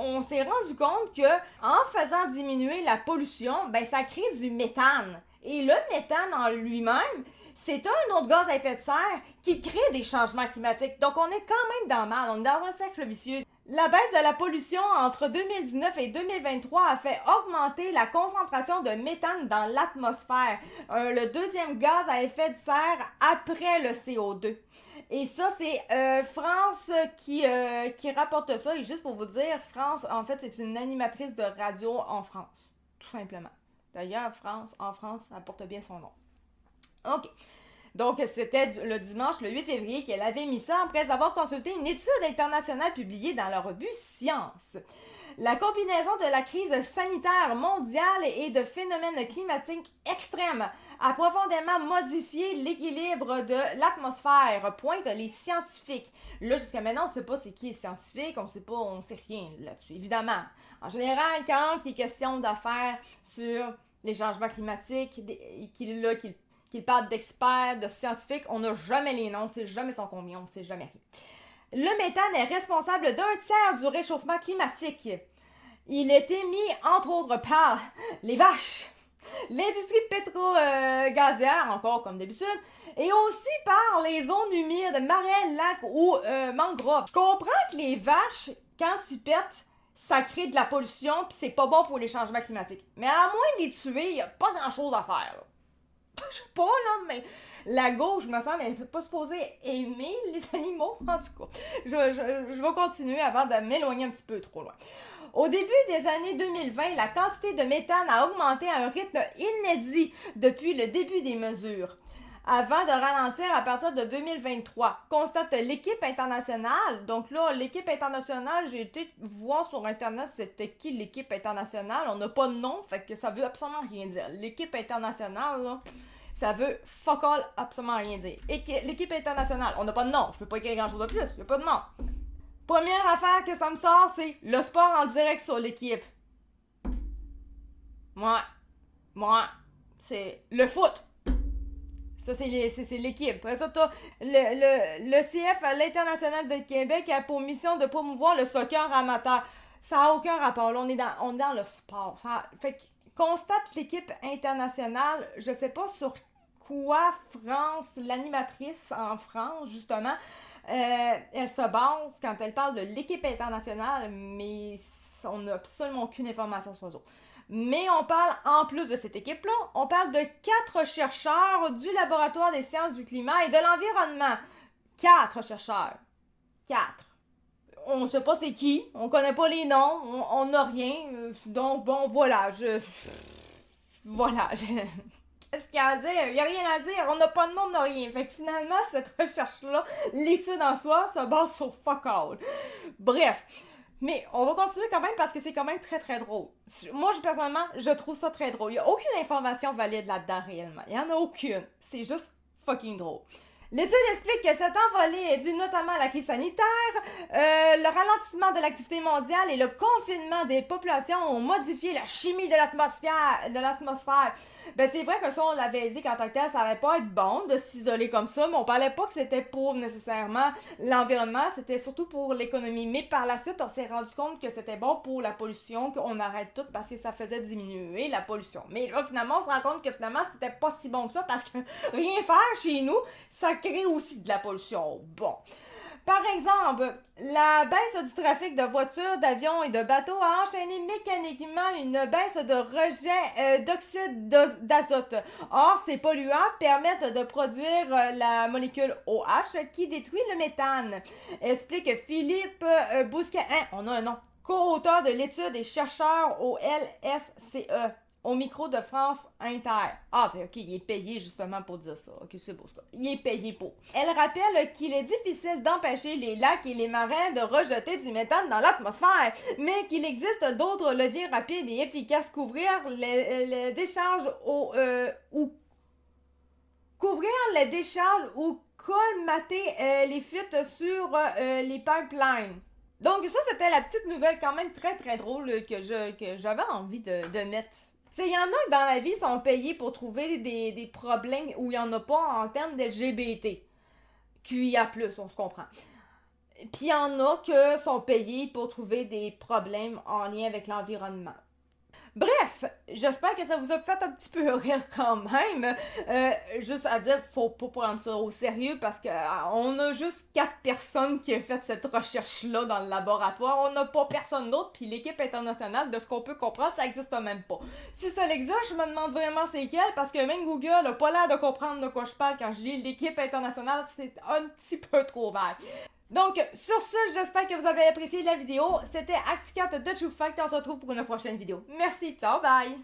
on s'est rendu compte que en faisant diminuer la pollution, ben ça crée du méthane. Et le méthane en lui-même, c'est un autre gaz à effet de serre qui crée des changements climatiques. Donc on est quand même dans le mal, on est dans un cercle vicieux. La baisse de la pollution entre 2019 et 2023 a fait augmenter la concentration de méthane dans l'atmosphère, le deuxième gaz à effet de serre après le CO2. Et ça, c'est France qui rapporte ça. Et juste pour vous dire, France, en fait, c'est une animatrice de radio en France, tout simplement. D'ailleurs, en France, elle porte bien son nom. OK. Donc, c'était le dimanche, le 8 février, qu'elle avait mis ça après avoir consulté une étude internationale publiée dans la revue Science. La combinaison de la crise sanitaire mondiale et de phénomènes climatiques extrêmes a profondément modifié l'équilibre de l'atmosphère, pointent les scientifiques. Là, jusqu'à maintenant, on ne sait pas c'est qui est scientifique, on sait rien là-dessus, évidemment. En général, quand il est question d'affaires sur les changements climatiques, qu'il parle d'experts, de scientifiques, on n'a jamais les noms, on ne sait jamais son combien, on ne sait jamais rien. Le méthane est responsable d'un tiers du réchauffement climatique. Il est émis, entre autres, par les vaches, l'industrie pétro-gazière, encore comme d'habitude, et aussi par les zones humides, marais, lacs ou mangroves. Je comprends que les vaches, quand ils pètent, ça crée de la pollution, pis c'est pas bon pour les changements climatiques. Mais à moins de les tuer, il n'y a pas grand-chose à faire, là. Je sais pas, là, mais la gauche, me semble, elle n'est pas supposée aimer les animaux. En tout cas, je vais continuer avant de m'éloigner un petit peu trop loin. Au début des années 2020, la quantité de méthane a augmenté à un rythme inédit depuis le début des mesures, avant de ralentir à partir de 2023, constate l'équipe internationale. Donc là, l'équipe internationale, j'ai été voir sur Internet c'était qui l'équipe internationale. On n'a pas de nom, fait que ça veut absolument rien dire. L'équipe internationale, là, ça veut fuck all absolument rien dire. Et l'équipe internationale, on n'a pas de nom. Je peux pas écrire grand chose de plus, il n'y a pas de nom. Première affaire que ça me sort, c'est le sport en direct sur l'équipe. Moi, c'est le foot. Ça, c'est l'équipe. Après ça, t'as le CF, l'International de Québec, a pour mission de promouvoir le soccer amateur. Ça n'a aucun rapport. Là, on est dans le sport. Fait que, constate l'équipe internationale, je sais pas sur quoi France, l'animatrice en France, justement, elle se base quand elle parle de l'équipe internationale, mais on n'a absolument aucune information sur eux autres. Mais on parle, en plus de cette équipe-là, on parle de 4 chercheurs du Laboratoire des sciences du climat et de l'environnement. 4 chercheurs. 4. On sait pas c'est qui, on connaît pas les noms, on n'a rien. Donc, bon, voilà, Qu'est-ce qu'il y a à dire? Il n'y a rien à dire, on n'a pas de nom, on n'a rien. Fait que finalement, cette recherche-là, l'étude en soi, se base sur fuck all. Bref. Mais on va continuer quand même parce que c'est quand même très très drôle. Moi, personnellement, je trouve ça très drôle. Il n'y a aucune information valide là-dedans réellement. Il n'y en a aucune. C'est juste fucking drôle. L'étude explique que cette envolée est due notamment à la crise sanitaire, le ralentissement de l'activité mondiale et le confinement des populations ont modifié la chimie de l'atmosphère. Ben c'est vrai que ça, on l'avait dit qu'en tant que tel, ça allait pas être bon de s'isoler comme ça, mais on parlait pas que c'était pour nécessairement l'environnement, c'était surtout pour l'économie. Mais par la suite, on s'est rendu compte que c'était bon pour la pollution, qu'on arrête tout parce que ça faisait diminuer la pollution. Mais là, finalement, on se rend compte que finalement, c'était pas si bon que ça parce que rien faire chez nous, ça crée aussi de la pollution. Bon. Par exemple, la baisse du trafic de voitures, d'avions et de bateaux a enchaîné mécaniquement une baisse de rejet d'oxyde d'azote. Or, ces polluants permettent de produire la molécule OH qui détruit le méthane. Explique Philippe Bousquet, on a un nom, co-auteur de l'étude et chercheur au LSCE. Au micro de France Inter. Ah, ok, il est payé justement pour dire ça. Ok, c'est beau ça. Il est payé pour. Elle rappelle qu'il est difficile d'empêcher les lacs et les marins de rejeter du méthane dans l'atmosphère, mais qu'il existe d'autres leviers rapides et efficaces. Couvrir les décharges ou colmater les fuites sur les pipelines. Donc ça, c'était la petite nouvelle quand même très très drôle que j'avais envie de mettre. Tu sais, il y en a qui dans la vie sont payés pour trouver des problèmes où il n'y en a pas en termes d'LGBT. QIA+, on se comprend. Puis il y en a que sont payés pour trouver des problèmes en lien avec l'environnement. Bref, j'espère que ça vous a fait un petit peu rire quand même. Juste à dire, faut pas prendre ça au sérieux parce que on a juste 4 personnes qui ont fait cette recherche-là dans le laboratoire. On n'a pas personne d'autre, puis l'équipe internationale, de ce qu'on peut comprendre, ça existe même pas. Si ça existe, je me demande vraiment c'est quelle, parce que même Google a pas l'air de comprendre de quoi je parle quand je dis l'équipe internationale, c'est un petit peu trop vague. Donc, sur ce, j'espère que vous avez apprécié la vidéo. C'était Acticat de True Fact et on se retrouve pour une prochaine vidéo. Merci, ciao, bye!